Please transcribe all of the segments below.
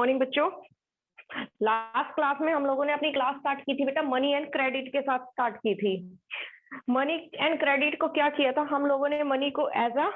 Morning बच्चों। Last class में हम लोगों ने अपनी क्लास स्टार्ट की थी बेटा मनी एंड क्रेडिट के साथ स्टार्ट की थी। मनी एंड क्रेडिट को क्या किया था हम लोगों ने, मनी को as a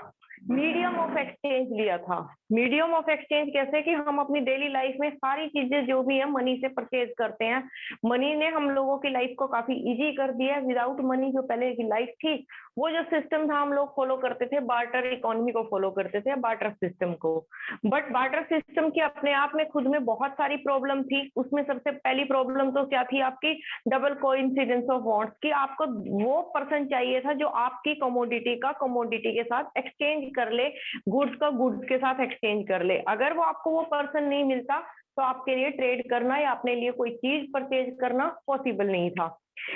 medium of exchange लिया था। मीडियम ऑफ एक्सचेंज कैसे कि हम अपनी डेली लाइफ में सारी चीजें जो भी है मनी से परचेज करते हैं। मनी ने हम लोगों की लाइफ को काफी इजी कर दिया। विदाउट मनी जो पहले की लाइफ थी, वो जो सिस्टम था हम लोग फॉलो करते थे, बार्टर इकोनॉमी को फॉलो करते थे, बार्टर सिस्टम को। बट बार्टर सिस्टम की अपने आप में खुद में बहुत सारी प्रॉब्लम थी। उसमें सबसे पहली प्रॉब्लम तो क्या थी आपकी, डबल कोइंसिडेंस ऑफ वांट्स की। आपको वो पर्सन चाहिए था जो आपकी कमोडिटी का कमोडिटी के साथ एक्सचेंज कर ले, गुड्स का गुड्स के साथ एक्सचेंज कर ले। अगर वो आपको वो पर्सन नहीं मिलता तो आपके लिए ट्रेड करना या अपने लिए कोई चीज परचेज करना पॉसिबल नहीं था।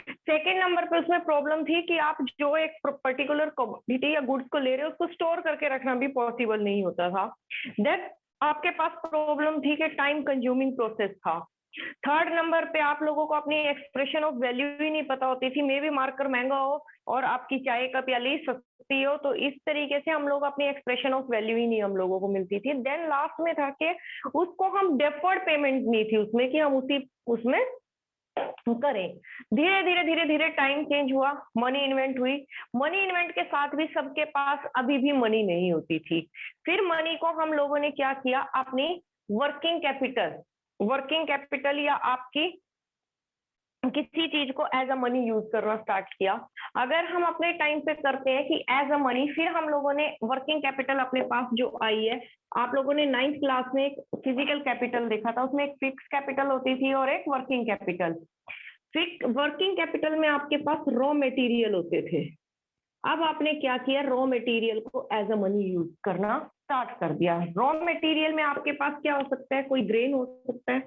सेकेंड नंबर पे उसमें प्रॉब्लम थी कि आप जो एक पर्टिकुलर कमोडिटी या गुड्स को ले रहे हो उसको स्टोर करके रखना भी पॉसिबल नहीं होता था। दैट आपके पास प्रॉब्लम थी कि टाइम कंज्यूमिंग प्रोसेस था। थर्ड नंबर पे आप लोगों को अपनी एक्सप्रेशन ऑफ वैल्यू ही नहीं पता होती थी। मे भी मार्कर महंगा हो और आपकी चाय का प्याली सस्ती हो, तो इस तरीके से हम लोग अपनी एक्सप्रेशन ऑफ वैल्यू ही नहीं हम लोगों को मिलती थी। देन लास्ट में था कि उसको हम डेफर्ड पेमेंट नहीं थी उसमें कि हम उसमें करें। धीरे धीरे धीरे धीरे टाइम चेंज हुआ, मनी इन्वेंट हुई। मनी इन्वेंट के साथ भी सबके पास अभी भी मनी नहीं होती थी। फिर मनी को हम लोगों ने क्या किया, अपनी वर्किंग कैपिटल या आपकी किसी चीज को एज अ मनी यूज करना स्टार्ट किया। अगर हम अपने टाइम पे करते हैं कि एज अ मनी, फिर हम लोगों ने वर्किंग कैपिटल अपने पास जो आई है, आप लोगों ने 9th क्लास में एक फिजिकल कैपिटल देखा था, उसमें एक फिक्स कैपिटल होती थी और एक वर्किंग कैपिटल। वर्किंग कैपिटल में आपके पास रॉ मटेरियल होते थे। अब आपने क्या किया, रॉ मटेरियल को एज अ मनी यूज करना स्टार्ट कर दिया। रॉ मटेरियल में आपके पास क्या हो सकता है, कोई ग्रेन हो सकता है।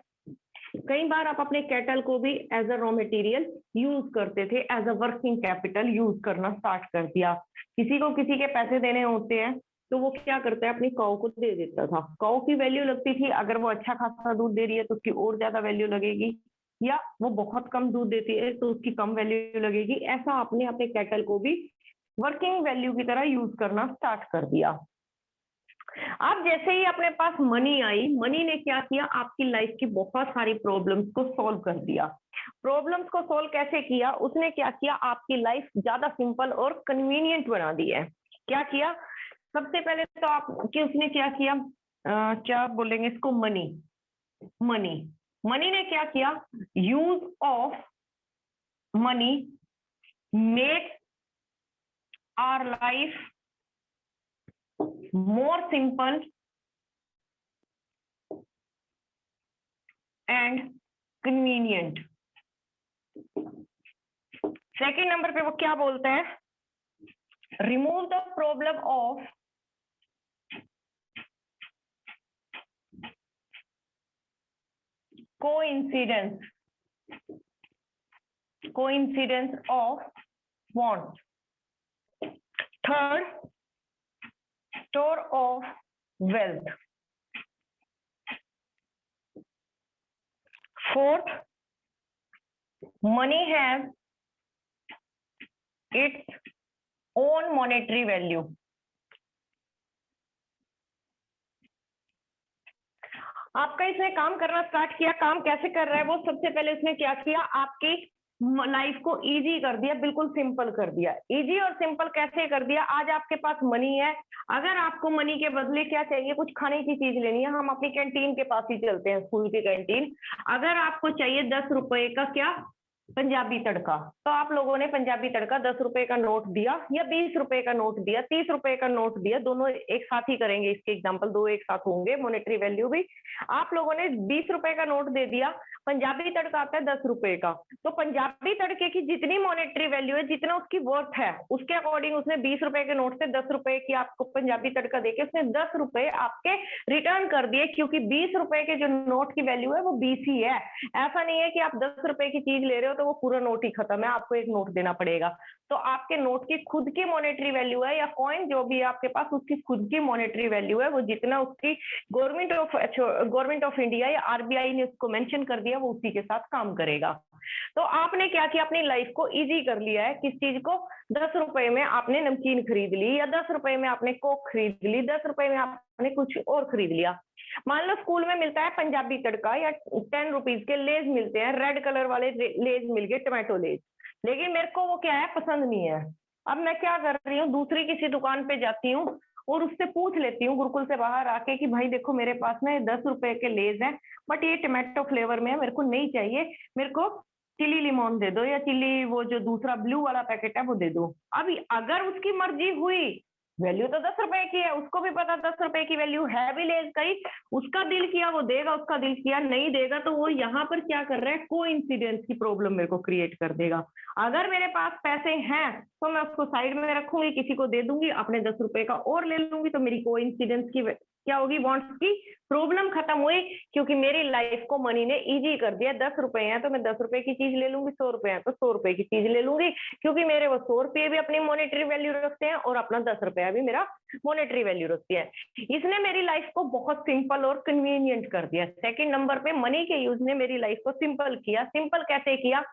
कई बार आप अपने कैटल को भी as a raw material use करते थे, as a working capital use करना स्टार्ट कर दिया। किसी को किसी के पैसे देने होते हैं तो वो क्या करता है, अपनी काऊ को दे देता था। काऊ की वैल्यू लगती थी, अगर वो अच्छा खासा दूध दे रही है तो उसकी और ज्यादा वैल्यू लगेगी, या वो बहुत कम दूध देती है तो उसकी कम वैल्यू लगेगी। ऐसा आपने अपने कैटल को भी वर्किंग वैल्यू की तरह यूज करना स्टार्ट कर दिया। अब जैसे ही अपने पास मनी आई, मनी ने क्या किया, आपकी लाइफ की बहुत सारी प्रॉब्लम्स को सॉल्व कर दिया। प्रॉब्लम्स को सॉल्व कैसे किया, उसने क्या किया, आपकी लाइफ ज्यादा सिंपल और कन्वीनियंट बना दी है। क्या किया, सबसे पहले तो आप कि उसने क्या किया, क्या बोलेंगे इसको, मनी ने क्या किया, use of money make our life more simple and convenient। Second number पे वो क्या बोलते हैं, remove the problem of coincidence of wants। Third, store of wealth। Fourth, money has its own monetary value। आपका इसने काम करना स्टार्ट किया। काम कैसे कर रहा है वो, सबसे पहले उसने क्या किया, आपकी लाइफ को इजी कर दिया, बिल्कुल सिंपल कर दिया। इजी और सिंपल कैसे कर दिया, आज आपके पास मनी है, अगर आपको मनी के बदले क्या चाहिए, कुछ खाने की चीज लेनी है, हम अपनी कैंटीन के पास ही चलते हैं, स्कूल की कैंटीन। अगर आपको चाहिए 10 रुपए का क्या, पंजाबी तड़का, तो आप लोगों ने पंजाबी तड़का 10 रुपए का नोट दिया या 20 रुपए का नोट दिया, 30 रुपए का नोट दिया, दोनों एक साथ ही करेंगे इसके एग्जांपल, दो एक साथ होंगे, मॉनेटरी वैल्यू भी। आप लोगों ने 20 रुपए का नोट दे दिया, पंजाबी तड़का आता है 10 रुपए का, तो पंजाबी तड़के की जितनी मॉनेटरी वैल्यू है, जितना उसकी वर्थ है, उसके अकॉर्डिंग उसने 20 रुपए के नोट से 10 रुपए की आपको पंजाबी तड़का देके उसने 10 रुपए आपके रिटर्न कर दिए, क्योंकि 20 रुपए के जो नोट की वैल्यू है वो 20 ही है। ऐसा नहीं है कि आप 10 रुपए की चीज ले रहे हो तो वो पूरा नोट ही खत्म है, आपको एक नोट देना पड़ेगा। तो आपके नोट की खुद की मॉनेटरी वैल्यू है, या कॉइन जो भी है आपके पास, उसकी खुद की मॉनेटरी वैल्यू है, वो जितना उसकी गवर्नमेंट ऑफ इंडिया या आरबीआई ने उसको मेंशन कर दिया, वो उसी के साथ काम करेगा। तो आपने क्या किया, अपनी लाइफ को इजी कर लिया है। किस चीज को, 10 रुपए में आपने नमकीन खरीद ली, या 10 रुपए में आपने कोक खरीद ली, 10 रुपए में आपने कुछ और खरीद लिया। मान लो स्कूल में मिलता है पंजाबी तड़का या 10 रुपीज के लेज मिलते हैं, रेड कलर वाले लेज मिल गए, टमाटो लेज, लेकिन मेरे को वो क्या है, पसंद नहीं है। अब मैं क्या कर रही हूँ, दूसरी किसी दुकान पे जाती हूँ और उससे पूछ लेती हूँ गुरुकुल से बाहर आके कि भाई देखो मेरे पास ना 10 रुपए के लेज हैं, बट ये टमाटो फ्लेवर में है, मेरे को नहीं चाहिए, मेरे को चिली लिमोन दे दो या चिली वो जो दूसरा ब्लू वाला पैकेट है वो दे दो। अभी अगर उसकी मर्जी हुई, वैल्यू तो 10 रुपए की है, उसको भी पता 10 रुपए की वैल्यू है भी लेज का ही, उसका दिल किया वो देगा, उसका दिल किया नहीं देगा, तो वो यहाँ पर क्या कर रहा है, कोइंसिडेंस की प्रॉब्लम मेरे को क्रिएट कर देगा। अगर मेरे पास पैसे हैं तो मैं उसको साइड में रखूंगी, किसी को दे दूंगी, अपने 10 रुपए का और ले लूंगी, तो मेरी कोइंसिडेंस की क्या होगी, वांट्स की प्रॉब्लम खत्म हुई, क्योंकि मेरी लाइफ को मनी ने इजी कर दिया। 10 रुपए हैं तो मैं 10 रुपए की चीज ले लूंगी, 100 रुपए हैं तो 100 रुपए की चीज ले लूंगी, क्योंकि मेरे वो 100 रुपये भी अपनी मॉनेटरी वैल्यू रखते हैं और अपना 10 रुपया भी मेरा मॉनेटरी वैल्यू रखती है। इसने मेरी लाइफ को बहुत सिंपल और कन्वीनियंट कर दिया। सेकंड नंबर पे मनी के यूज ने मेरी लाइफ को सिंपल किया। सिंपल कैसे किया,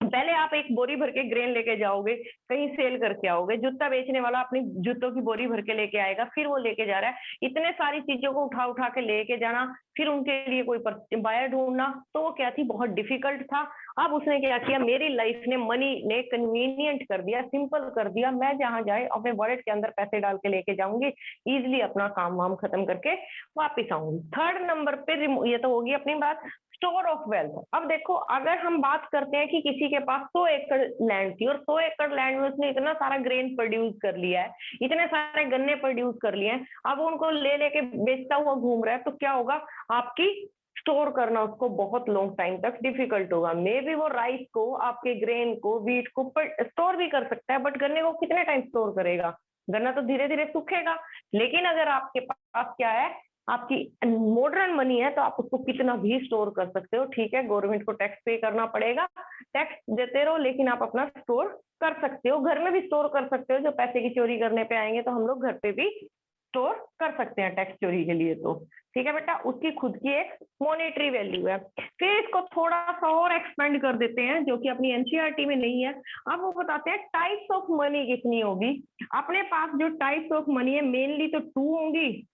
पहले आप एक बोरी भर के ग्रेन लेके जाओगे, कहीं सेल करके आओगे, जूता बेचने वाला अपनी जूतों की बोरी भर के लेके आएगा, फिर वो लेके जा रहा है, इतने सारी चीजों को उठा उठा के लेके जाना, फिर उनके लिए कोई बायर ढूंढना, तो वो क्या थी, बहुत डिफिकल्ट था। अब उसने क्या किया, मेरी लाइफ ने, मनी ने कन्वीनियंट कर दिया, सिंपल कर दिया। मैं जहां जाए अपने वॉलेट के अंदर पैसे डाल के लेके जाऊंगी, इजिली अपना काम वाम खत्म करके वापिस आऊंगी। थर्ड नंबर पे ये तो होगी अपनी बात स्टोर ऑफ वेल्थ। अब देखो, अगर हम बात करते हैं कि किसी के पास 100 एकड़ लैंड थी और 100 एकड़ लैंड में उसने इतना सारा ग्रेन प्रोड्यूस कर लिया है, इतने सारे गन्ने प्रोड्यूस कर लिए हैं, अब उनको ले लेके बेचता हुआ घूम रहा है, तो क्या होगा, आपकी स्टोर करना उसको बहुत लॉन्ग टाइम तक डिफिकल्ट होगा। मे बी वो राइस को, आपके ग्रेन को, व्हीट को स्टोर भी कर सकता है, बट गन्ने को कितने टाइम स्टोर करेगा, गन्ना तो धीरे धीरे सूखेगा। लेकिन अगर आपके पास क्या है, आपकी मॉडर्न मनी है, तो आप उसको कितना भी स्टोर कर सकते हो। ठीक है, गवर्नमेंट को टैक्स पे करना पड़ेगा, टैक्स देते रहो, लेकिन आप अपना स्टोर कर सकते हो, घर में भी स्टोर कर सकते हो। जो पैसे की चोरी करने पे आएंगे तो हम लोग घर पे भी स्टोर कर सकते हैं टैक्स चोरी के लिए। तो ठीक है बेटा, उसकी खुद की एक मॉनेटरी वैल्यू है। फिर इसको थोड़ा सा और एक्सपेंड कर देते हैं, जो कि अपनी एनसीईआरटी में नहीं है। अब वो बताते हैं टाइप्स ऑफ मनी कितनी होगी। अपने पास जो टाइप्स ऑफ मनी है, मेनली तो 2 होंगी,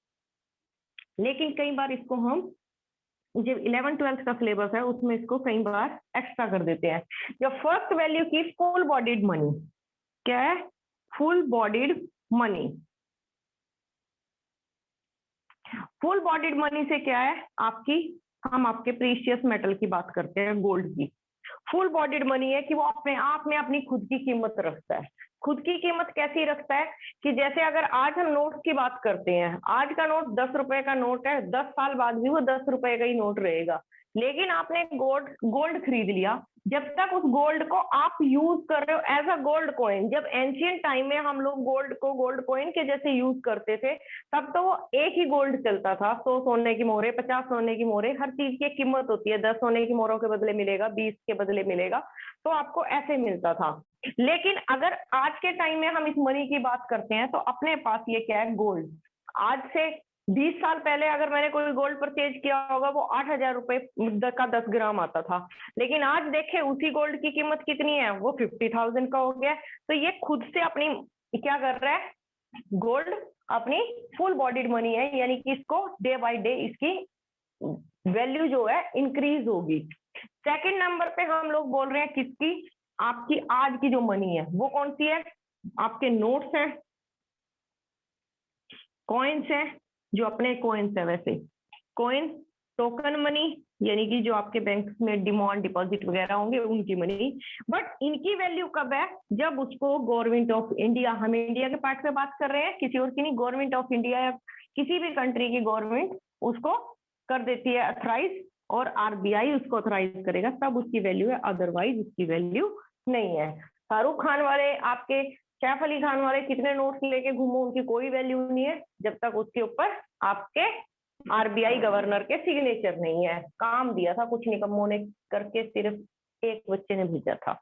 लेकिन कई बार इसको हम जो 11th-12th का सिलेबस है उसमें इसको कई बार एक्स्ट्रा कर देते हैं। जो फर्स्ट वैल्यू की फुल बॉडीड मनी, क्या है, full bodied money. Full bodied money से क्या है, आपकी, हम आपके प्रीशियस मेटल की बात करते हैं, गोल्ड की। फुल बॉडीड मनी है कि वो अपने आप में अपनी खुद की कीमत रखता है। खुद की कीमत कैसी रखता है कि जैसे अगर आज हम नोट की बात करते हैं, आज का नोट 10 रुपए का नोट है, 10 साल बाद भी वो 10 रुपए का ही नोट रहेगा। लेकिन आपने गोल्ड खरीद लिया, जब तक उस गोल्ड को आप यूज कर रहे हो एज अ गोल्ड कॉइन, जब एंशियंट टाइम में हम लोग गोल्ड को गोल्ड कॉइन के जैसे यूज करते थे, तब तो वो एक ही गोल्ड चलता था। 100 सोने की मोहरे, 50 सोने की मोहरे, हर चीज की कीमत होती है। 10 सोने की मोहरों के बदले मिलेगा, 20 के बदले मिलेगा, तो आपको ऐसे मिलता था। लेकिन अगर आज के टाइम में हम इस मनी की बात करते हैं, तो अपने पास ये क्या है, गोल्ड। आज से 20 साल पहले अगर मैंने कोई गोल्ड परचेज किया होगा, वो 8,000 रुपए का 10 ग्राम आता था। लेकिन आज देखे उसी गोल्ड की कीमत कितनी है, वो 50,000 का हो गया। तो ये खुद से अपनी क्या कर रहा है, गोल्ड अपनी फुल बॉडीड मनी है, यानी कि इसको डे बाय डे इसकी वैल्यू जो है इंक्रीज होगी। सेकंड नंबर पे हम लोग बोल रहे हैं किसकी, आपकी आज की जो मनी है वो कौन सी है, आपके नोट्स हैं, कॉइन्स हैं, जो अपने कॉइन्स है वैसे कॉइन, टोकन मनी, यानी कि जो आपके बैंक में डिमांड डिपॉजिट वगैरह होंगे उनकी मनी। बट इनकी वैल्यू कब है, जब उसको गवर्नमेंट ऑफ इंडिया, हम इंडिया के पार्ट में बात कर रहे हैं, किसी और की नहीं, गवर्नमेंट ऑफ इंडिया या किसी भी कंट्री की गवर्नमेंट उसको कर देती है अथराइज, और आरबीआई उसको अथराइज करेगा, तब उसकी वैल्यू है, अदरवाइज उसकी वैल्यू नहीं है। शाहरुख खान वाले, आपके सैफ अली खान वाले कितने नोट्स लेके घूमो, उनकी कोई वैल्यू नहीं है जब तक उसके ऊपर आपके आरबीआई गवर्नर के सिग्नेचर नहीं है। काम दिया था कुछ निकम्मों ने करके, सिर्फ एक बच्चे ने भेजा था।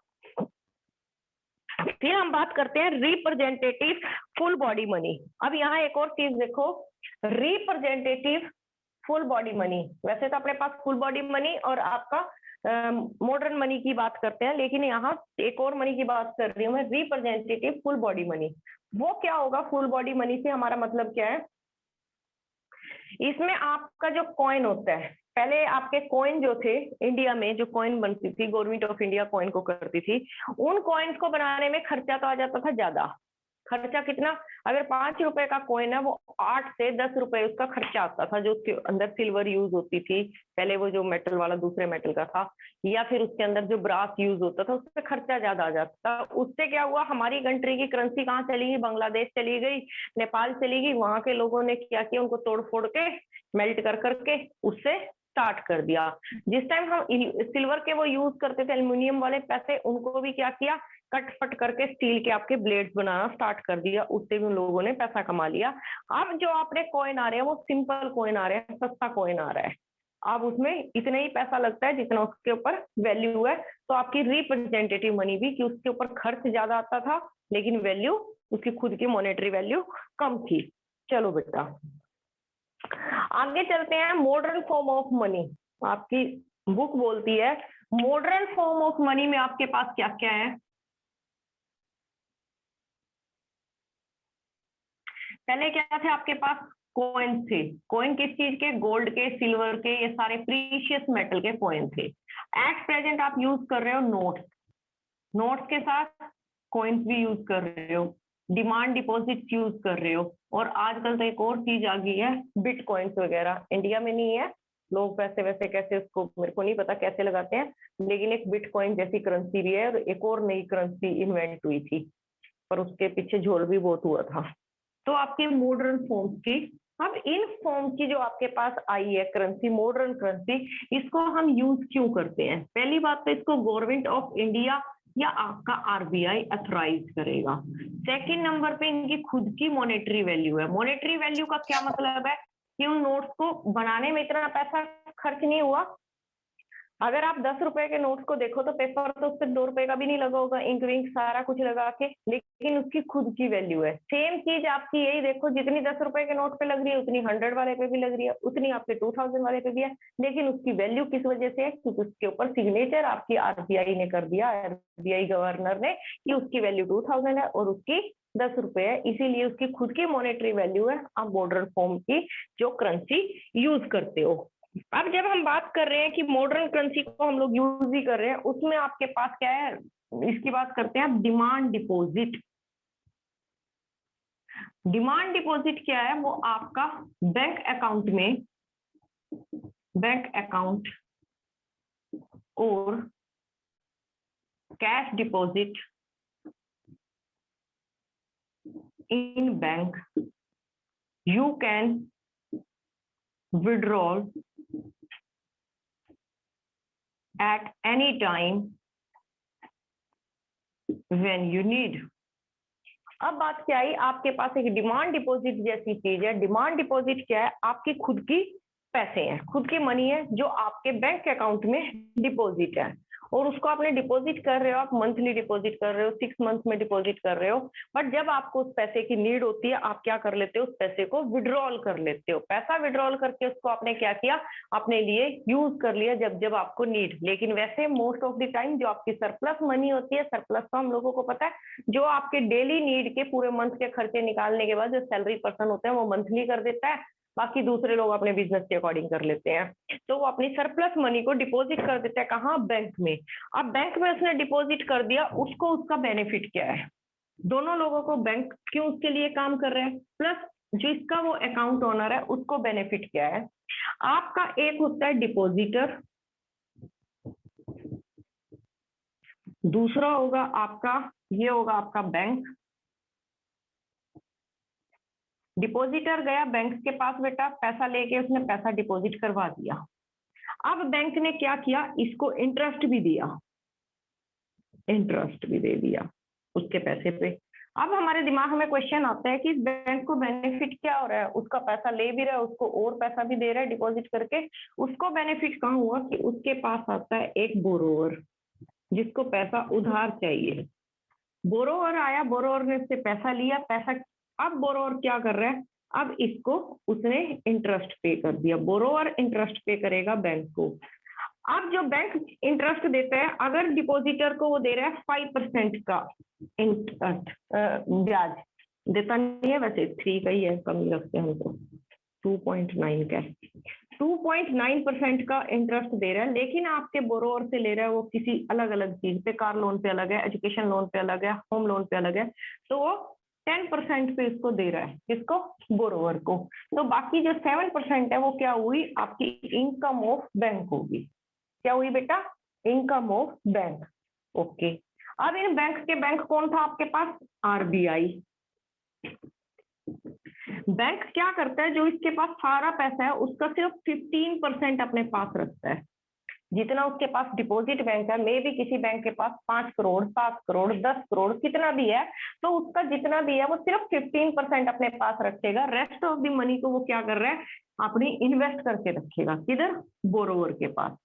फिर हम बात करते हैं रिप्रेजेंटेटिव फुल बॉडी मनी। अब यहाँ एक और चीज देखो, रिप्रेजेंटेटिव फुल बॉडी मनी। वैसे तो अपने पास फुल बॉडी मनी और आपका मॉडर्न मनी की बात करते हैं, लेकिन यहाँ एक और मनी की बात कर रही हूँ मैं, रिप्रेजेंटेटिव फुल बॉडी मनी। वो क्या होगा, फुल बॉडी मनी से हमारा मतलब क्या है इसमें आपका जो कॉइन होता है, पहले आपके कॉइन जो थे इंडिया में, जो कॉइन बनती थी गवर्नमेंट ऑफ इंडिया कॉइन को करती थी, उन कॉइन्स को बनाने में खर्चा तो आ जाता था ज्यादा। खर्चा कितना, अगर 5 रुपए का कॉइन है वो 8 से 10 रुपए उसका खर्चा आता था, जो उसके अंदर सिल्वर यूज होती थी पहले, वो जो मेटल वाला दूसरे मेटल का था, या फिर उसके अंदर जो ब्रास यूज होता था, उससे खर्चा ज्यादा आ जाता। उससे क्या हुआ, हमारी कंट्री की करेंसी कहाँ चली गई, बांग्लादेश चली गई, नेपाल चली गई। वहां के लोगों ने क्या किया, उनको तोड़ फोड़ के मेल्ट कर करके उससे स्टार्ट कर दिया। जिस टाइम हम सिल्वर के वो यूज करते थे एल्यूमिनियम वाले पैसे, उनको भी क्या किया, कट फट करके स्टील के आपके ब्लेड्स बनाना स्टार्ट कर दिया, उससे भी उन लोगों ने पैसा कमा लिया। अब जो आपने कॉइन आ रहे हैं वो सिंपल कॉइन आ रहे हैं, सस्ता कॉइन आ रहा है। अब उसमें इतना ही पैसा लगता है जितना उसके ऊपर वैल्यू है। तो आपकी रिप्रेजेंटेटिव मनी भी, कि उसके ऊपर खर्च ज्यादा आता था लेकिन वैल्यू, उसकी खुद की मॉनेटरी वैल्यू कम थी। चलो बेटा आगे चलते हैं। मॉडर्न फॉर्म ऑफ मनी, आपकी बुक बोलती है मॉडर्न फॉर्म ऑफ मनी में आपके पास क्या क्या है। पहले क्या थे आपके पास, कॉइन थे। कॉइन किस चीज के, गोल्ड के, सिल्वर के, ये सारे प्रीशियस मेटल के कॉइन थे। एट प्रेजेंट आप यूज कर रहे हो नोट्स, नोट्स के साथ कॉइन्स भी यूज कर रहे हो, डिमांड डिपॉजिट यूज कर रहे हो, और आजकल तो एक और चीज आ गई है बिटकॉइंस वगैरह, इंडिया में नहीं है, लोग पैसे वैसे कैसे, उसको मेरे को नहीं पता कैसे लगाते हैं, लेकिन एक बिटकॉइन जैसी करेंसी भी है, और एक और नई करेंसी इन्वेंट हुई थी, पर उसके पीछे झोल भी बहुत हुआ था। तो आपके मॉडर्न फॉर्म्स की, अब इन फॉर्म की जो आपके पास आई है करेंसी, मॉडर्न करेंसी, इसको हम यूज क्यों करते हैं। पहली बात तो इसको गवर्नमेंट ऑफ इंडिया या आपका आरबीआई अथोराइज करेगा। सेकंड नंबर पे इनकी खुद की मॉनेटरी वैल्यू है। मॉनेटरी वैल्यू का क्या मतलब है, कि उन नोट्स को बनाने में इतना पैसा खर्च नहीं हुआ। अगर आप 10 रुपए के नोट्स को देखो तो पेपर तो उस पर 2 रुपए का भी नहीं लगा होगा, इंक विंक सारा कुछ लगा के, लेकिन उसकी खुद की वैल्यू है। सेम चीज आपकी यही देखो, जितनी 10 रुपए के नोट पे लग रही है उतनी 100 वाले पे भी लग रही है, उतनी आपके 2000 वाले पे भी है, लेकिन उसकी वैल्यू किस वजह से है, क्योंकि उसके ऊपर सिग्नेचर आपकी आरबीआई ने कर दिया, आरबीआई गवर्नर ने, कि उसकी वैल्यू 2000 है और उसकी 10 रुपए है, इसीलिए उसकी खुद की मॉनेटरी वैल्यू है। आप मॉडर्न फॉर्म की जो करेंसी यूज करते हो। अब जब हम बात कर रहे हैं कि मॉडर्न करेंसी को हम लोग यूज ही कर रहे हैं, उसमें आपके पास क्या है, इसकी बात करते हैं आप, डिमांड डिपॉजिट। डिमांड डिपॉजिट क्या है, वो आपका बैंक अकाउंट में, बैंक अकाउंट और cash deposit in bank, you can withdraw at any time when you need। अब बात क्या आई, आपके पास एक डिमांड डिपॉजिट जैसी चीज है। डिमांड डिपॉजिट क्या है, आपकी खुद की पैसे हैं, खुद की मनी है, जो आपके बैंक अकाउंट में डिपॉजिट है, और उसको आपने डिपॉजिट कर रहे हो, आप मंथली डिपॉजिट कर रहे हो, 6 मंथ में डिपॉजिट कर रहे हो, बट जब आपको उस पैसे की नीड होती है, आप क्या कर लेते हो, उस पैसे को विड्रॉल कर लेते हो। पैसा विड्रॉल करके उसको आपने क्या किया, अपने लिए यूज कर लिया जब जब आपको नीड। लेकिन वैसे मोस्ट ऑफ द टाइम जो आपकी सरप्लस मनी होती है, सरप्लस तो हम लोगों को पता है, जो आपके डेली नीड के पूरे मंथ के खर्चे निकालने के बाद जो सैलरी पर्सन होते हैं वो मंथली कर देता है, बाकी दूसरे लोग अपने बिजनेस के अकॉर्डिंग कर लेते हैं। तो वो अपनी सरप्लस मनी को डिपॉजिट कर देता है, कहाँ, बैंक में। अब बैंक में उसने डिपॉजिट कर दिया, उसको उसका बेनिफिट क्या है, दोनों लोगों को, बैंक क्यों उसके लिए काम कर रहे हैं, प्लस जो इसका वो अकाउंट ओनर है उसको बेनिफिट क्या है। आपका एक होता है डिपॉजिटर, दूसरा होगा आपका, ये होगा आपका बैंक। डिपॉजिटर गया बैंक के पास, बेटा पैसा लेके उसने पैसा डिपॉजिट करवा दिया। अब बैंक ने क्या किया, इसको इंटरेस्ट भी दिया, इंटरेस्ट भी दे दिया उसके पैसे पे। अब हमारे दिमाग में क्वेश्चन आता है कि इस बैंक को बेनिफिट क्या हो रहा है, उसका पैसा ले भी रहा है, उसको और पैसा भी दे रहा है डिपॉजिट करके। उसको बेनिफिट कहाँ हुआ, कि उसके पास आता है एक बोरोवर, जिसको पैसा उधार चाहिए। बोरोवर आया, बोरोवर ने उससे पैसा लिया, पैसा, अब बोरोवर क्या कर रहा है, अब इसको उसने इंटरेस्ट पे कर दिया, बोरोवर इंटरेस्ट पे करेगा बैंक को। अब जो बैंक इंटरेस्ट देता है, अगर डिपॉजिटर को वो दे रहा है 5% का इंटरेस्ट, ब्याज देता नहीं है, वैसे 3 का ही है, कम ही रखते हैं हम तो, 2.9 का 2.9% का इंटरेस्ट दे रहा है, लेकिन आपके बोरोवर से ले रहा है वो किसी अलग अलग चीज पे, कार लोन पे अलग है, एजुकेशन लोन पे अलग है, होम लोन पे अलग है, तो वो 10% पे इसको दे रहा है, किसको? बोरोवर को। तो बाकी जो 7% है वो क्या हुई? आपकी इनकम ऑफ बैंक होगी। क्या हुई बेटा? Income of bank. ओके, अब इन बैंक के बैंक कौन था आपके पास? आरबीआई। बैंक क्या करता है? जो इसके पास सारा पैसा है उसका सिर्फ 15% अपने पास रखता है। जितना उसके पास डिपॉजिट बैंक है, मे भी किसी बैंक के पास 5 करोड़, 7 करोड़, 10 करोड़, कितना भी है, तो उसका जितना भी है वो सिर्फ 15% अपने पास रखेगा। रेस्ट ऑफ द मनी को वो क्या कर रहा है? अपनी इन्वेस्ट करके रखेगा। किधर? बोरोवर के पास।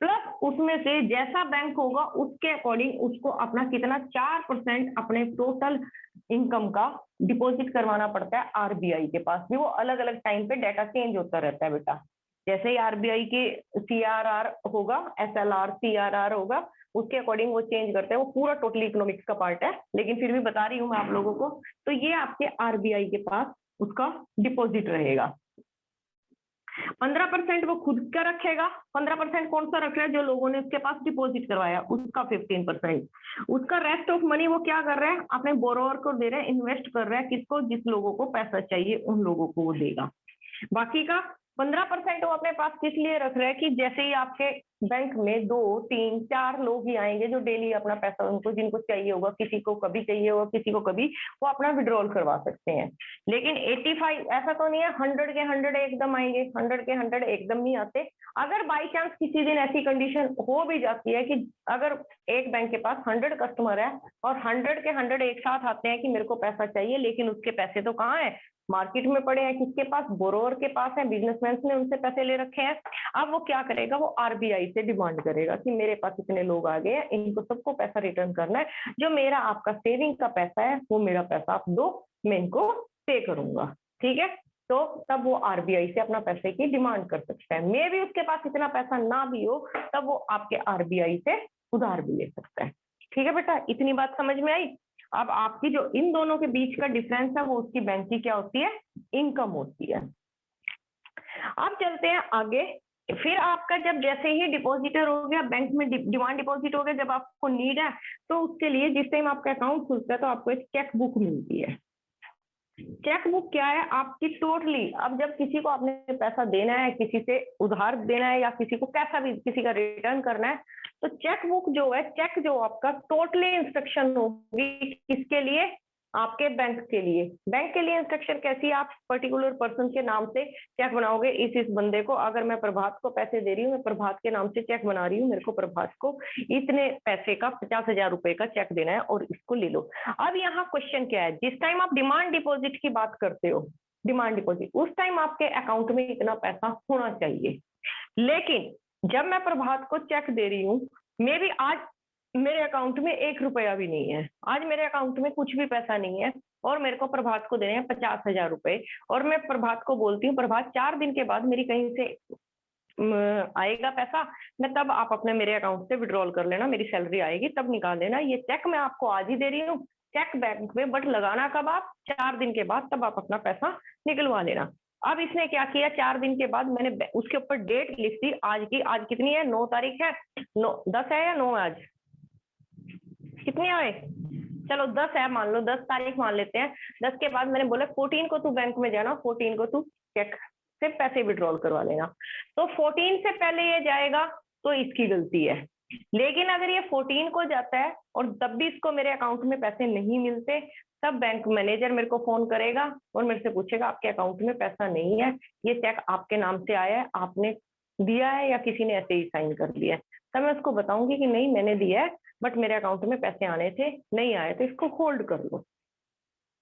प्लस उसमें से जैसा बैंक होगा उसके अकॉर्डिंग उसको अपना कितना 4% अपने टोटल इनकम का डिपॉजिट करवाना पड़ता है आरबीआई के पास भी। वो अलग अलग टाइम पे डाटा चेंज होता रहता है बेटा। जैसे ही आरबीआई के सीआरआर होगा, एसएलआर, सीआरआर होगा, उसके अकॉर्डिंग वो चेंज करते हैं। वो पूरा टोटल इकोनॉमिक्स का पार्ट है, लेकिन फिर भी बता रही हूँ मैं आप लोगों को। तो ये आपके आरबीआई के पास उसका डिपॉजिट रहेगा। 15% वो खुद का रखेगा। 15% कौन सा रख रहा है? जो लोगों ने उसके पास डिपॉजिट करवाया उसका 15%। उसका रेस्ट ऑफ मनी वो क्या कर रहा है? अपने बोरोवर को दे रहा है, इन्वेस्ट कर रहा है। किसको? जिस लोगों को पैसा चाहिए उन लोगों को वो देगा। बाकी का 15% वो अपने पास किस लिए रख रहा है? कि जैसे ही आपके बैंक में 2, 3, 4 लोग ही आएंगे जो डेली अपना पैसा उनको जिनको चाहिए होगा, किसी को कभी चाहिए होगा, किसी को कभी, वो अपना विड्रॉल करवा सकते हैं। लेकिन 85 ऐसा तो नहीं है 100 के 100 एकदम आएंगे, 100 के 100 एकदम नहीं आते। अगर बाई चांस किसी दिन ऐसी कंडीशन हो भी जाती है कि अगर एक बैंक के पास 100 कस्टमर है और 100 के 100 एक साथ आते हैं कि मेरे को पैसा चाहिए, लेकिन उसके पैसे तो कहाँ है? मार्केट में पड़े हैं। किसके पास? बोरोवर के पास है। बिजनेसमैन ने उनसे पैसे ले रखे हैं। अब वो क्या करेगा? वो आरबीआई से डिमांड करेगा कि मेरे पास इतने लोग आ गए हैं, इनको सबको पैसा रिटर्न करना है। जो मेरा आपका सेविंग का पैसा है वो मेरा पैसा आप दो, मैं इनको पे करूंगा। ठीक है? तो तब वो आरबीआई से अपना पैसे की डिमांड कर सकता है। मे भी उसके पास इतना पैसा ना भी हो, तब वो आपके आरबीआई से उधार भी ले सकता है। ठीक है बेटा, इतनी बात समझ में आई? अब आपकी जो इन दोनों के बीच का डिफरेंस है वो उसकी बैंक की क्या होती है? इनकम होती है। अब चलते हैं आगे। फिर आपका जब जैसे ही डिपॉजिटर हो गया, बैंक में डिमांड डिपॉजिट हो गया, जब आपको नीड है तो उसके लिए जिस टाइम आपका अकाउंट खुलता है तो आपको एक चेक बुक मिलती है। चेक बुक क्या है? आपकी टोटली, अब जब किसी को आपने पैसा देना है, किसी से उधार देना है या किसी को कैसा भी किसी का रिटर्न करना है, तो चेक बुक जो है, चेक जो आपका टोटली इंस्ट्रक्शन होगी किसके लिए? आपके बैंक के लिए। बैंक के लिए इंस्ट्रक्शन कैसी है? आप पर्टिकुलर पर्सन के नाम से चेक बनाओगे। इस बंदे को, अगर मैं प्रभात को पैसे दे रही हूँ, मैं प्रभात के नाम से चेक बना रही हूँ, मेरे को प्रभात को इतने पैसे का 50,000 रुपए का चेक देना है और इसको ले लो। अब यहाँ क्वेश्चन क्या है? जिस टाइम आप डिमांड डिपॉजिट की बात करते हो, डिमांड डिपॉजिट, उस टाइम आपके अकाउंट में इतना पैसा होना चाहिए। लेकिन जब मैं प्रभात को चेक दे रही हूँ, मे बी आज मेरे अकाउंट में 1 रुपया भी नहीं है, आज मेरे अकाउंट में कुछ भी पैसा नहीं है, और मेरे को प्रभात को देने हैं 50,000 रुपए, और मैं प्रभात को बोलती हूँ प्रभात 4 दिन के बाद मेरी कहीं से आएगा पैसा, मैं तब आप अपने मेरे अकाउंट से विड्रॉल कर लेना, मेरी सैलरी आएगी तब निकाल लेना। ये चेक मैं आपको आज ही दे रही हूँ, चेक बैंक में, बट लगाना कब? आप 4 दिन के बाद, तब आप अपना पैसा निकलवा लेना। अब इसने क्या किया? 4 दिन के बाद मैंने उसके ऊपर डेट लिख दी आज की। आज कितनी है? 9 तारीख है। 10 है या 9 है? आज कितनी आए? चलो 10 है, मान लो 10 तारीख मान लेते हैं। 10 के बाद मैंने बोला 14 को तू बैंक में जाना, 14 को तू चेक से पैसे विड्रॉल करवा लेना। तो 14 से पहले ये जाएगा तो इसकी गलती है। लेकिन अगर ये 14 को जाता है और तब भी इसको मेरे अकाउंट में पैसे नहीं मिलते, तब बैंक मैनेजर मेरे को फोन करेगा और मेरे से पूछेगा आपके अकाउंट में पैसा नहीं है, ये चेक आपके नाम से आया है, आपने दिया है या किसी ने ऐसे ही साइन कर दिया है? तब मैं उसको बताऊंगी कि नहीं मैंने दिया है, बट मेरे अकाउंट में पैसे आने थे, नहीं आए, तो इसको होल्ड कर लो।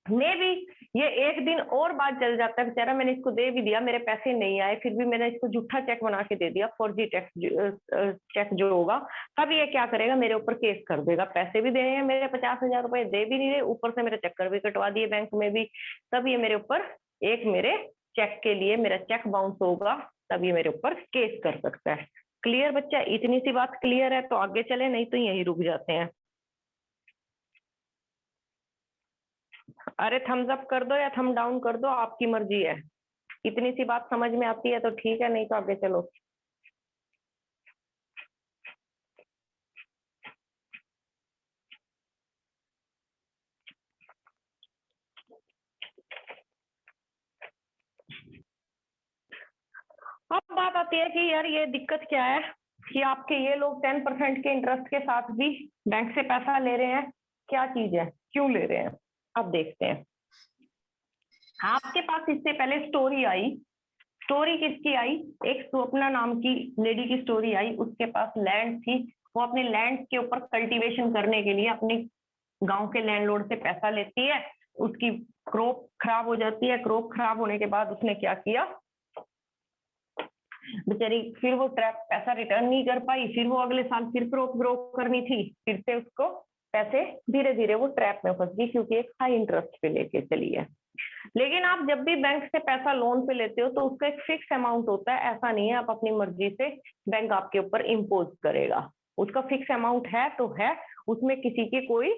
मे भी ये 1 दिन और बाद चल जाता है, बेचारा मैंने इसको दे भी दिया, मेरे पैसे नहीं आए, फिर भी मैंने इसको झूठा चेक बना के दे दिया, फर्जी चेक जो होगा, तब ये क्या करेगा? मेरे ऊपर केस कर देगा। पैसे भी दे हैं मेरे 50,000 रुपए, दे भी नहीं रहे, ऊपर से मेरे चक्कर भी कटवा दिए बैंक में भी, तब ये मेरे ऊपर एक मेरे चेक के लिए, मेरा चेक बाउंस होगा, तब ये मेरे ऊपर केस कर सकता है। क्लियर बच्चा? इतनी सी बात क्लियर है तो आगे चले, नहीं तो यहीं रुक जाते हैं। अरे थम्स अप कर दो या थम डाउन कर दो, आपकी मर्जी है। इतनी सी बात समझ में आती है तो ठीक है, नहीं तो आगे चलो। अब बात आती है कि यार ये दिक्कत क्या है कि आपके ये लोग 10% के इंटरेस्ट के साथ भी बैंक से पैसा ले रहे हैं, क्या चीज है, क्यों ले रहे हैं? अब देखते हैं। आपके पास इससे पहले स्टोरी आई, स्टोरी किसकी आई? एक स्वप्ना नाम की लेडी की स्टोरी आई। उसके पास लैंड थी, वो अपने लैंड के ऊपर कल्टीवेशन करने के लिए अपने गांव के लैंडलॉर्ड से पैसा लेती है। उसकी क्रॉप खराब हो जाती है। क्रॉप खराब होने के बाद उसने क्या किया, बेचारी फिर वो ट्रैप पैसा रिटर्न नहीं कर पाई। फिर वो अगले साल फिर क्रॉप ग्रो करनी थी, फिर से उसको पैसे धीरे धीरे वो ट्रैप में फंस गई, क्योंकि एक हाई इंटरेस्ट पे लेके चली है। लेकिन आप जब भी बैंक से पैसा लोन पे लेते हो तो उसका एक फिक्स अमाउंट होता है। ऐसा नहीं है आप अपनी मर्जी से बैंक आपके ऊपर इम्पोज करेगा। उसका फिक्स अमाउंट है तो है, उसमें किसी की कोई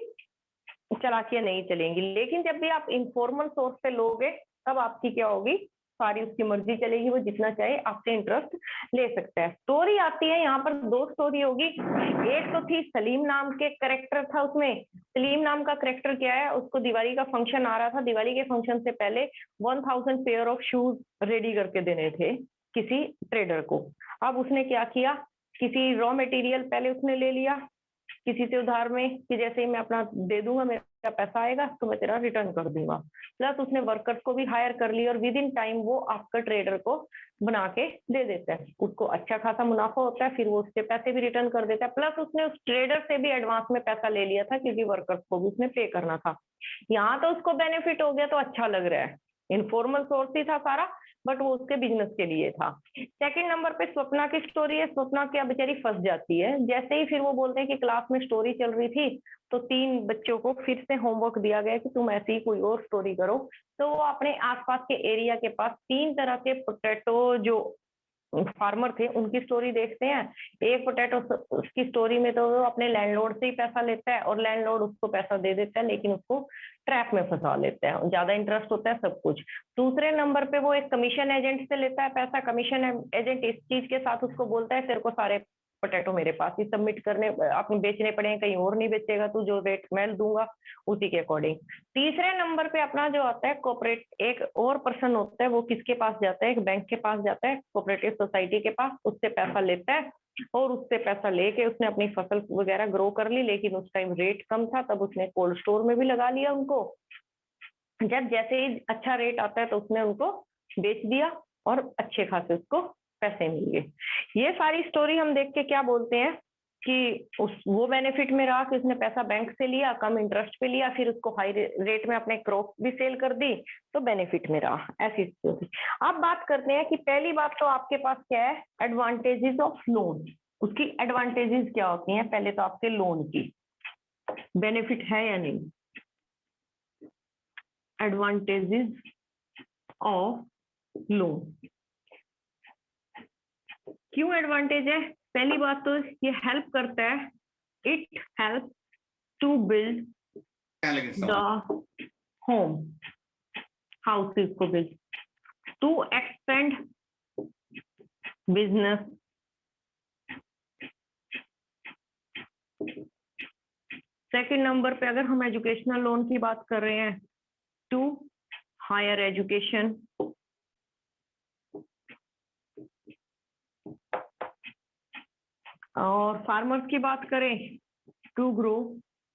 चालाकियां नहीं चलेंगी। लेकिन जब भी आप इनफॉर्मल सोर्स से लोगे तब आपकी क्या होगी, सारी उसकी मर्जी चलेगी, वो जितना चाहे आपसे इंटरेस्ट ले सकता है। स्टोरी आती है यहाँ पर, दो स्टोरी होगी। एक तो थी सलीम नाम के करेक्टर था उसमें। सलीम नाम का करेक्टर क्या है, उसको दिवाली का फंक्शन आ रहा था। दिवाली के फंक्शन से पहले 1000 पेयर ऑफ शूज रेडी करके देने थे किसी ट्रेडर को। अब उसने क्या किया, किसी रॉ मटेरियल पहले उसने ले लिया किसी से उधार में, कि जैसे ही मैं अपना दे दूंगा मेरा पैसा आएगा तो मैं तेरा रिटर्न कर दूंगा। प्लस उसने वर्कर्स को भी हायर कर लिया और विद इन टाइम वो आपका ट्रेडर को बना के दे देता है। उसको अच्छा खासा मुनाफा होता है, फिर वो उसके पैसे भी रिटर्न कर देता है। प्लस उसने उस ट्रेडर से भी एडवांस में पैसा ले लिया था, क्योंकि वर्कर्स को भी उसने पे करना था। यहाँ तो उसको बेनिफिट हो गया तो अच्छा लग रहा है। इनफॉर्मल सोर्स ही था सारा, बट वो उसके बिजनेस के लिए था। सेकंड नंबर पे स्वप्ना की स्टोरी है। स्वप्ना क्या बेचारी फंस जाती है। जैसे ही फिर वो बोलते हैं कि क्लास में स्टोरी चल रही थी तो 3 बच्चों को फिर से होमवर्क दिया गया कि तुम ऐसी ही कोई और स्टोरी करो। तो वो अपने आसपास के एरिया के पास 3 तरह के पोटैटो जो फार्मर थे उनकी स्टोरी देखते हैं। एक पोटैटो उसकी स्टोरी में तो वो अपने लैंडलॉर्ड से ही पैसा लेता है और लैंडलॉर्ड उसको पैसा दे देता है, लेकिन उसको ट्रैप में फंसा लेता है, ज्यादा इंटरेस्ट होता है सब कुछ। दूसरे नंबर पे वो एक कमीशन एजेंट से लेता है पैसा। कमीशन एजेंट इस चीज के साथ उसको बोलता है तेरे को सारे पोटैटो मेरे पास ही सबमिट करने, अपने बेचने पड़ेंगे, कहीं और नहीं बेचेगा तू, जो रेट मैं दूंगा उसी के अकॉर्डिंग। तीसरे नंबर पे अपना जो आता है कोऑपरेट, एक और पर्सन होता है, वो किसके पास जाता है, एक बैंक के पास जाता है, कोऑपरेटिव सोसाइटी के पास, उससे पैसा लेता है और उससे पैसा लेके उसने अपनी फसल वगैरह ग्रो कर ली। लेकिन उस टाइम रेट कम था, तब उसने कोल्ड स्टोर में भी लगा लिया उनको। जब जैसे ही अच्छा रेट आता है तो उसने उनको बेच दिया और अच्छे खासे उसको पैसे मिल गए। ये सारी स्टोरी हम देख के क्या बोलते हैं कि वो बेनिफिट में रहा कि उसने पैसा बैंक से लिया, कम इंटरेस्ट पे लिया, फिर उसको हाई रेट में अपने क्रॉप भी सेल कर दी, तो बेनिफिट में रहा। ऐसी स्टोरी। अब बात करते हैं कि पहली बात तो आपके पास क्या है, एडवांटेजेस ऑफ लोन। उसकी एडवांटेजेस क्या होती हैं, पहले तो आपके लोन की बेनिफिट है या नहीं। एडवांटेजेस ऑफ लोन, क्यों एडवांटेज है? पहली बात तो ये हेल्प करता है, it help to build the home, houses को build, to expand business, second number पे अगर हम एजुकेशनल लोन की बात कर रहे हैं, टू हायर एजुकेशन, और फार्मर्स की बात करें टू ग्रो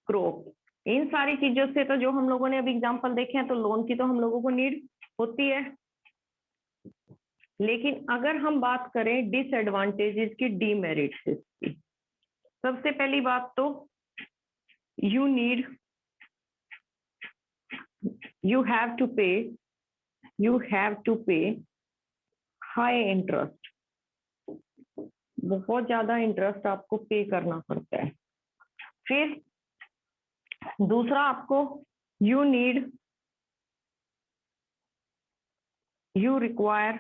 क्रॉप। इन सारी चीजों से तो जो हम लोगों ने अभी एग्जांपल देखे हैं, तो लोन की तो हम लोगों को नीड होती है। लेकिन अगर हम बात करें डिसएडवांटेजेस की, डीमेरिट्स की, सबसे पहली बात तो यू हैव टू पे हाई इंटरेस्ट, बहुत ज्यादा इंटरेस्ट आपको पे करना पड़ता है। फिर दूसरा आपको यू रिक्वायर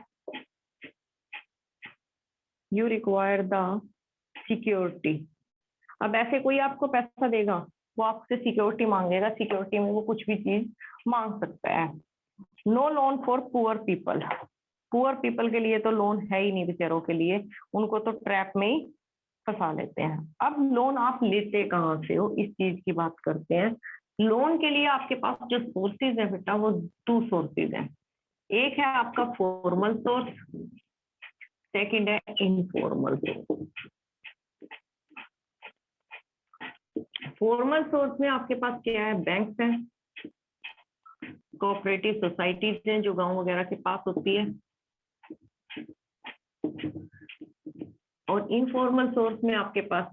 द सिक्योरिटी। अब ऐसे कोई आपको पैसा देगा, वो आपसे सिक्योरिटी मांगेगा, सिक्योरिटी में वो कुछ भी चीज मांग सकता है। No loan for poor people, poor people के लिए तो लोन है ही नहीं बेचारों के लिए, उनको तो ट्रैप में ही फंसा लेते हैं। अब लोन आप लेते कहाँ से हो, इस चीज की बात करते हैं। लोन के लिए आपके पास जो सोर्सेज है बेटा, वो 2 सोर्सेज हैं। एक है आपका फॉर्मल सोर्स, सेकंड है इनफॉर्मल सोर्स। फॉर्मल सोर्स में आपके पास क्या है, बैंक्स हैं, कोऑपरेटिव सोसाइटीज हैं जो गांव वगैरह के पास होती है, और इनफॉर्मल सोर्स में आपके पास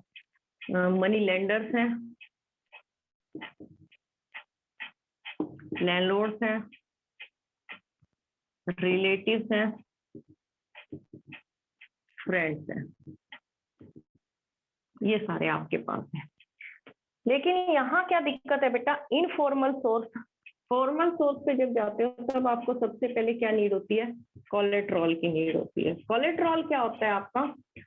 मनी लेंडर्स हैं, लैंडलॉर्ड्स हैं, रिलेटिव्स हैं, फ्रेंड्स हैं, ये सारे आपके पास हैं। लेकिन यहाँ क्या दिक्कत है बेटा, इनफॉर्मल सोर्स, फॉर्मल सोर्स पे जब जाते हो तब आपको सबसे पहले क्या नीड होती है, कोलेट्रॉल की नीड होती है। कोलेट्रॉल क्या होता है आपका,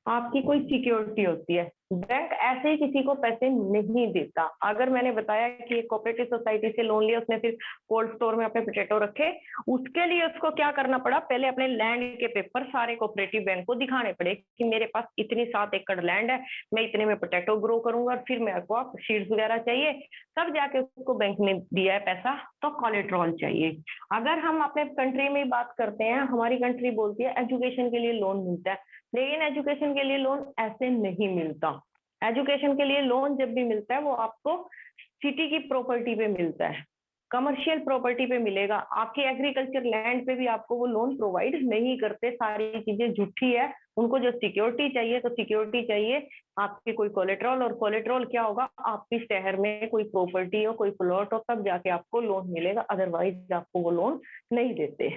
आपकी कोई सिक्योरिटी होती है। बैंक ऐसे ही किसी को पैसे नहीं देता। अगर मैंने बताया कि एक कोऑपरेटिव सोसाइटी से लोन लिया, उसने फिर कोल्ड स्टोर में अपने पोटैटो रखे, उसके लिए उसको क्या करना पड़ा, पहले अपने लैंड के पेपर सारे कोऑपरेटिव बैंक को दिखाने पड़े कि मेरे पास इतनी 7 एकड़ लैंड है, मैं इतने में पोटैटो ग्रो करूंगा, फिर मेरे को सीड्स वगैरह चाहिए, तब जाके उसको बैंक ने दिया है पैसा, तो कोलेट्रॉल चाहिए। अगर हम अपने कंट्री में बात करते हैं, हमारी कंट्री बोलती है एजुकेशन के लिए लोन मिलता है, लेकिन एजुकेशन के लिए लोन ऐसे नहीं मिलता। एजुकेशन के लिए लोन जब भी मिलता है वो आपको सिटी की प्रॉपर्टी पे मिलता है, कमर्शियल प्रॉपर्टी पे मिलेगा। आपकी एग्रीकल्चर लैंड पे भी आपको वो लोन प्रोवाइड नहीं करते, सारी चीजें झूठी है। उनको जो सिक्योरिटी चाहिए तो सिक्योरिटी चाहिए आपकी कोई कोलेट्रॉल, और कोलेट्रॉल क्या होगा, आपकी शहर में कोई प्रॉपर्टी हो, कोई प्लॉट हो, तब जाके आपको लोन मिलेगा, अदरवाइज आपको वो लोन नहीं देते।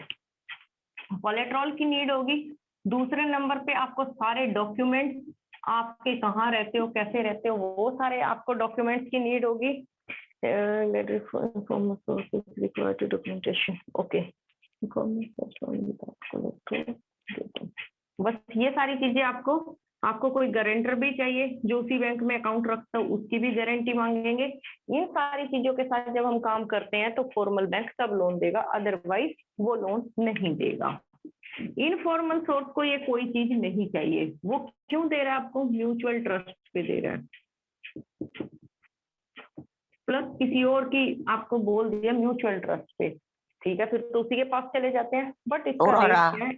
कोलेट्रॉल की नीड होगी। दूसरे नंबर पे आपको सारे डॉक्यूमेंट, आपके कहाँ रहते हो, कैसे रहते हो, वो सारे आपको डॉक्यूमेंट्स की नीड होगी। Documentation, okay. बस ये सारी चीजें आपको कोई गारंटर भी चाहिए जो उसी बैंक में अकाउंट रखता है, उसकी भी गारंटी मांगेंगे। इन सारी चीजों के साथ जब हम काम करते हैं तो फॉर्मल बैंक तब लोन देगा, अदरवाइज वो लोन नहीं देगा। इनफॉर्मल सोर्स को ये कोई चीज नहीं चाहिए, वो क्यों दे रहा है आपको, म्यूचुअल ट्रस्ट पे दे रहा है, प्लस किसी और की आपको बोल दिया म्यूचुअल ट्रस्ट पे, ठीक है, फिर तो उसी के पास चले जाते हैं। बट इसका रेट क्या है,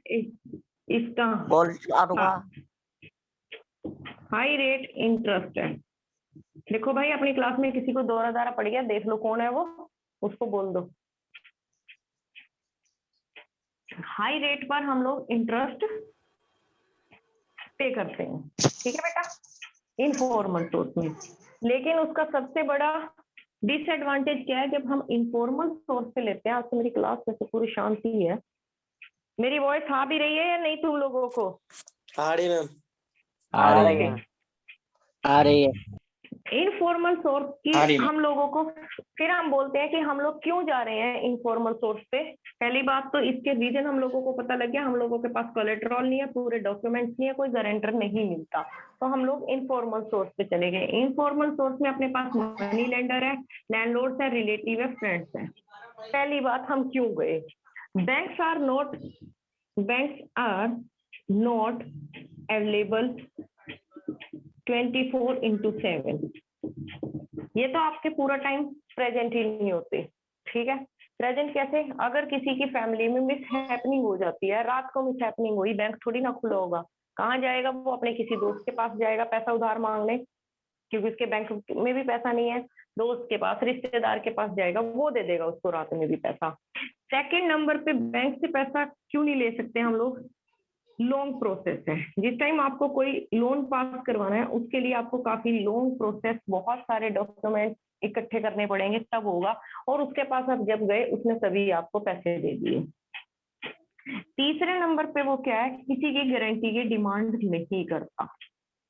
इसका हाई रेट इंटरेस्ट है। देखो भाई, अपनी क्लास में किसी को दौरा दारा पड़ गया, देख लो कौन है वो, उसको बोल दो। हाई रेट पर हम लोग इंटरेस्ट पे करते हैं, ठीक है बेटा, इनफॉर्मल सोर्स में। लेकिन उसका सबसे बड़ा डिसएडवांटेज क्या है, जब हम इनफॉर्मल सोर्स पे लेते हैं। आज तो मेरी क्लास में से पूरी शांति है, मेरी वॉइस आ भी रही है या नहीं तुम लोगों को? आ रही मैम, आ रही है। इनफॉर्मल सोर्स की हम लोगों को, फिर हम बोलते हैं कि हम लोग क्यों जा रहे हैं इनफॉर्मल सोर्स पे। पहली बात तो इसके रीजन हम लोगों को पता लग गया, हम लोगों के पास कोलेट्रॉल नहीं है, पूरे डॉक्यूमेंट्स नहीं है, कोई गारंटर नहीं मिलता, तो हम लोग इनफॉर्मल सोर्स पे चले गए। इनफॉर्मल सोर्स में अपने पास मनी लेंडर है, लैंडलॉर्ड्स है, रिलेटिव है, फ्रेंड्स है। पहली बात, हम क्यों गए, बैंक्स आर नॉट अवेलेबल 24/7। ये तो आपके पूरा टाइम प्रेजेंट ही नहीं होते, ठीक है। प्रेजेंट कैसे, अगर किसी की फैमिली में मिस हैपनिंग हो जाती है, रात को मिस हैपनिंग हुई, बैंक थोड़ी ना खुला होगा, कहाँ जाएगा वो, अपने किसी दोस्त के पास जाएगा पैसा उधार मांगने, क्योंकि उसके बैंक में भी पैसा नहीं है, दोस्त के पास, रिश्तेदार के पास जाएगा, वो दे देगा उसको रात में भी पैसा। सेकेंड नंबर पे बैंक से पैसा क्यों नहीं ले सकते हम लोग, लॉन्ग प्रोसेस है। जिस टाइम आपको कोई लोन पास करवाना है, उसके लिए आपको काफी लॉन्ग प्रोसेस, बहुत सारे डॉक्यूमेंट इकट्ठे करने पड़ेंगे, तब होगा। और उसके पास आप जब गए, उसने सभी आपको पैसे दे दिए। तीसरे नंबर पे वो क्या है, किसी की गारंटी की डिमांड नहीं करता,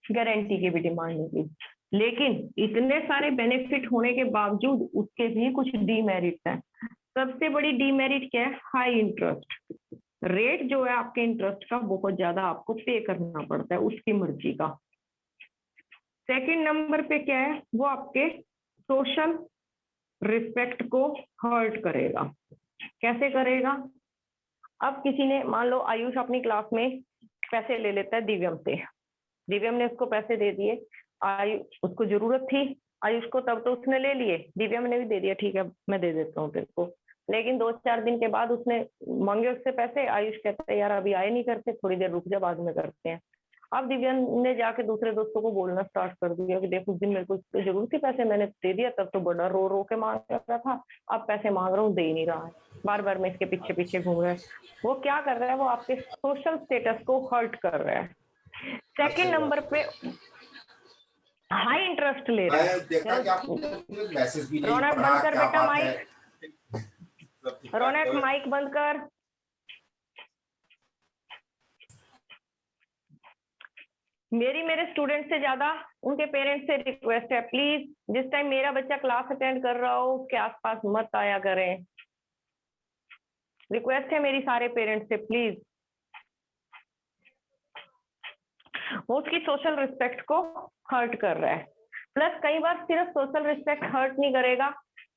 गारंटी की भी डिमांड नहीं की। लेकिन इतने सारे बेनिफिट होने के बावजूद उसके भी कुछ डीमेरिट्स हैं। सबसे बड़ी डीमेरिट क्या है, हाई इंटरेस्ट रेट जो है आपके इंटरेस्ट का, बहुत ज्यादा आपको पे करना पड़ता है उसकी मर्जी का। सेकंड नंबर पे क्या है, वो आपके सोशल रिस्पेक्ट को हर्ट करेगा। कैसे करेगा, अब किसी ने, मान लो आयुष अपनी क्लास में पैसे ले लेता है दिव्यम से, दिव्यम ने उसको पैसे दे दिए, आयुष, उसको जरूरत थी आयुष को, तब तो उसने ले लिए, दिव्यम ने भी दे दिया, ठीक है मैं दे देता हूँ तेरे को। लेकिन 2-4 दिन के बाद उसने मांगे उससे पैसे, आयुष कहता है यार अभी आए नहीं करते, थोड़ी देर रुक जा बाद में करते हैं। अब दिव्यम ने जाके दूसरे दोस्तों को बोलना स्टार्ट कर दिया कि देख उस दिन मेरे को इसकी जरूरत थी पैसे, मैंने दे दिया, तब तो बड़ा रो रो के मांग रहा था, अब पैसे मांग रहा हूँ दे ही नहीं रहा है, बार बार मैं इसके पीछे पीछे घूम रहा है। वो क्या कर रहा है, वो आपके सोशल स्टेटस को हर्ट कर रहा है। सेकंड नंबर पे हाई इंटरेस्ट ले रहा है। देखा कि आपको मैसेज भी नहीं रौनक पढ़ा, बंद कर क्या बेटा बात है? माइक, रौनक माइक बंद कर। मेरे स्टूडेंट से ज्यादा उनके पेरेंट्स से रिक्वेस्ट है, प्लीज जिस टाइम मेरा बच्चा क्लास अटेंड कर रहा हो उसके आसपास मत आया करें। रिक्वेस्ट है मेरी सारे पेरेंट्स से, प्लीज। वो उसकी सोशल रिस्पेक्ट को हर्ट कर रहा है। प्लस कई बार सिर्फ सोशल रिस्पेक्ट हर्ट नहीं करेगा,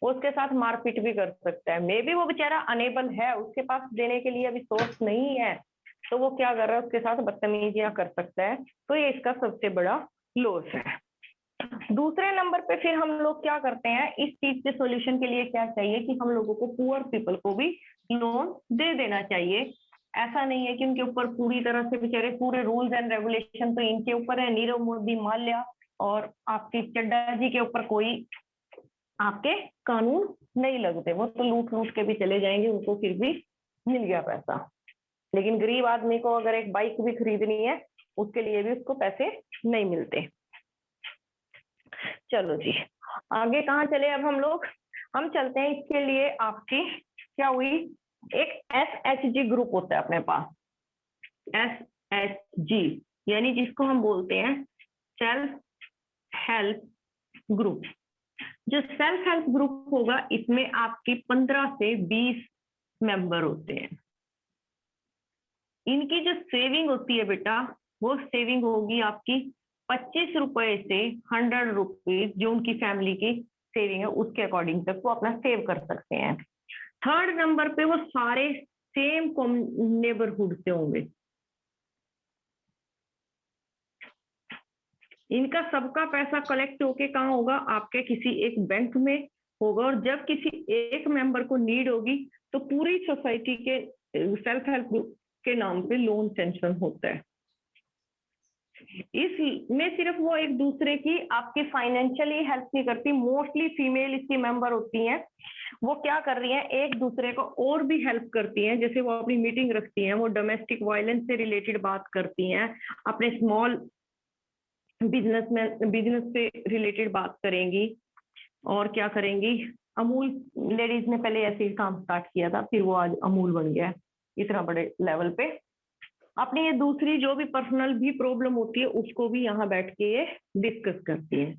वो उसके साथ मारपीट भी कर सकता है। मे बी वो बेचारा अनेबल है, उसके पास देने के लिए अभी सोर्स नहीं है, तो वो क्या कर रहा है, उसके साथ बदतमीजियां कर सकता है। तो ये इसका सबसे बड़ा लॉस है। दूसरे नंबर पे फिर हम लोग क्या करते हैं, इस चीज के सॉल्यूशन के लिए क्या चाहिए कि हम लोगों को पुअर पीपल को भी लोन दे देना चाहिए। ऐसा नहीं है कि उनके ऊपर पूरी तरह से बेचारे पूरे रूल्स एंड रेगुलेशन तो इनके ऊपर है, नीरव मोदी, माल्या और आपके चड्डा जी के ऊपर कोई आपके कानून नहीं लगते, वो तो लूट लूट के भी चले जाएंगे, उनको फिर भी मिल गया पैसा। लेकिन गरीब आदमी को अगर एक बाइक भी खरीदनी है उसके लिए भी उसको पैसे नहीं मिलते। चलो जी, आगे कहाँ चले अब हम लोग, हम चलते हैं इसके लिए आपकी क्या हुई, एक SHG ग्रुप होता है अपने पास। SHG यानी जिसको हम बोलते हैं सेल्फ हेल्प ग्रुप। जो सेल्फ हेल्प ग्रुप होगा इसमें आपके 15 से 20 मेंबर होते हैं। इनकी जो सेविंग होती है बेटा, वो सेविंग होगी आपकी 25 रुपए से 100 रुपीज, जो उनकी फैमिली की सेविंग है उसके अकॉर्डिंग तक वो अपना सेव कर सकते हैं। थर्ड नंबर पे वो सारे सेम नेबरहुड से होंगे। इनका सबका पैसा कलेक्ट होके कहाँ होगा, आपके किसी एक बैंक में होगा, और जब किसी एक मेंबर को नीड होगी तो पूरी सोसाइटी के सेल्फ हेल्प ग्रुप के नाम पे लोन सैंक्शन होता है। इसमें सिर्फ वो एक दूसरे की आपकी फाइनेंशियली हेल्प नहीं करती, मोस्टली फीमेल इसकी मेंबर होती हैं। वो क्या कर रही हैं, एक दूसरे को और भी हेल्प करती हैं, जैसे वो अपनी मीटिंग रखती हैं, वो डोमेस्टिक वायलेंस से रिलेटेड बात करती हैं, अपने स्मॉल बिजनेस से रिलेटेड बात करेंगी, और क्या करेंगी, अमूल लेडीज ने पहले ऐसे ही काम स्टार्ट किया था, फिर वो आज अमूल बन गया है इतना बड़े लेवल पे। अपनी ये दूसरी जो भी पर्सनल भी प्रॉब्लम होती है उसको भी यहाँ बैठ के ये डिस्कस करती है।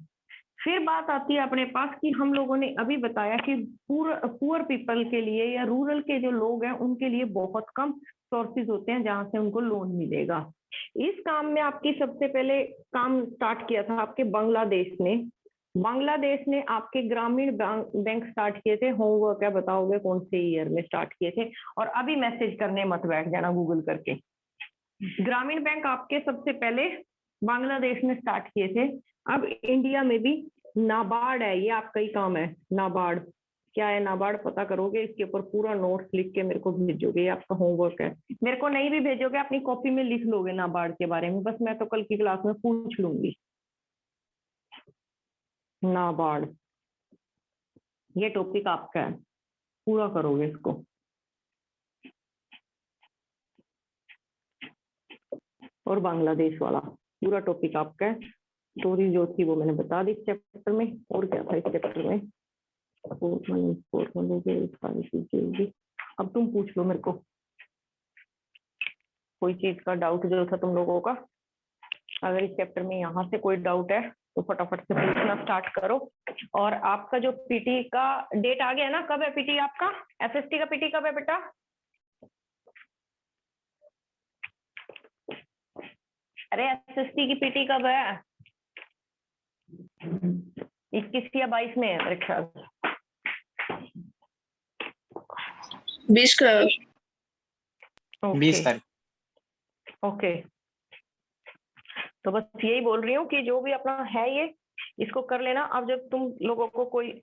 फिर बात आती है अपने पास कि हम लोगों ने अभी बताया कि पुअर पीपल के लिए या रूरल के जो लोग हैं उनके लिए बहुत कम सोर्सेज होते हैं जहां से उनको लोन मिलेगा। इस काम में आपकी सबसे पहले काम स्टार्ट किया था आपके बांग्लादेश ने। बांग्लादेश ने आपके ग्रामीण बैंक स्टार्ट किए थे। होमवर्क क्या बताओगे कौन से ईयर में स्टार्ट किए थे, और अभी मैसेज करने मत बैठ जाना गूगल करके। ग्रामीण बैंक आपके सबसे पहले बांग्लादेश में स्टार्ट किए थे। अब इंडिया में भी नाबार्ड है, ये आपका ही काम है। नाबार्ड क्या है, नाबार्ड पता करोगे, इसके ऊपर पूरा नोट्स लिख के मेरे को भेजोगे, ये आपका होमवर्क है। मेरे को नहीं भी भेजोगे, अपनी कॉपी में लिख लोगे नाबार्ड के बारे में, बस मैं तो कल की क्लास में पूछ लूंगी। नाबार्ड ये टॉपिक आपका है, पूरा करोगे इसको। और बांग्लादेश वाला पूरा टॉपिक आपका है। स्टोरी जो थी वो मैंने बता दी इस चैप्टर में, और क्या था इस चैप्टर में, अब तुम पूछ लो मेरे को कोई चीज का डाउट जो था तुम लोगों का। अगर इस चैप्टर में यहाँ से कोई डाउट है तो फटाफट से पूछना स्टार्ट करो। और आपका जो पीटी का डेट आ गया है ना, कब है पीटी आपका, एसएसटी का पीटी कब है बेटा? अरे एसएसटी की पीटी कब है? 21 या 22 में है मेरे ख्याल से। 20 का 20 ओके तारीख। ओके। तो बस यही बोल रही हूँ कि जो भी अपना है ये इसको कर लेना। अब जब तुम लोगों को कोई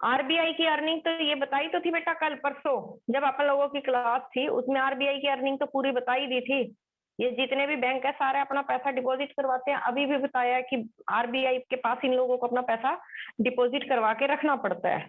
आरबीआई की अर्निंग तो ये बताई तो थी बेटा, कल परसों जब अपन लोगों की क्लास थी उसमें आरबीआई की अर्निंग तो पूरी बताई दी थी। ये जितने भी बैंक है सारे अपना पैसा डिपॉजिट करवाते हैं। अभी भी बताया कि आरबीआई के पास इन लोगों को अपना पैसा डिपॉजिट करवा के रखना पड़ता है।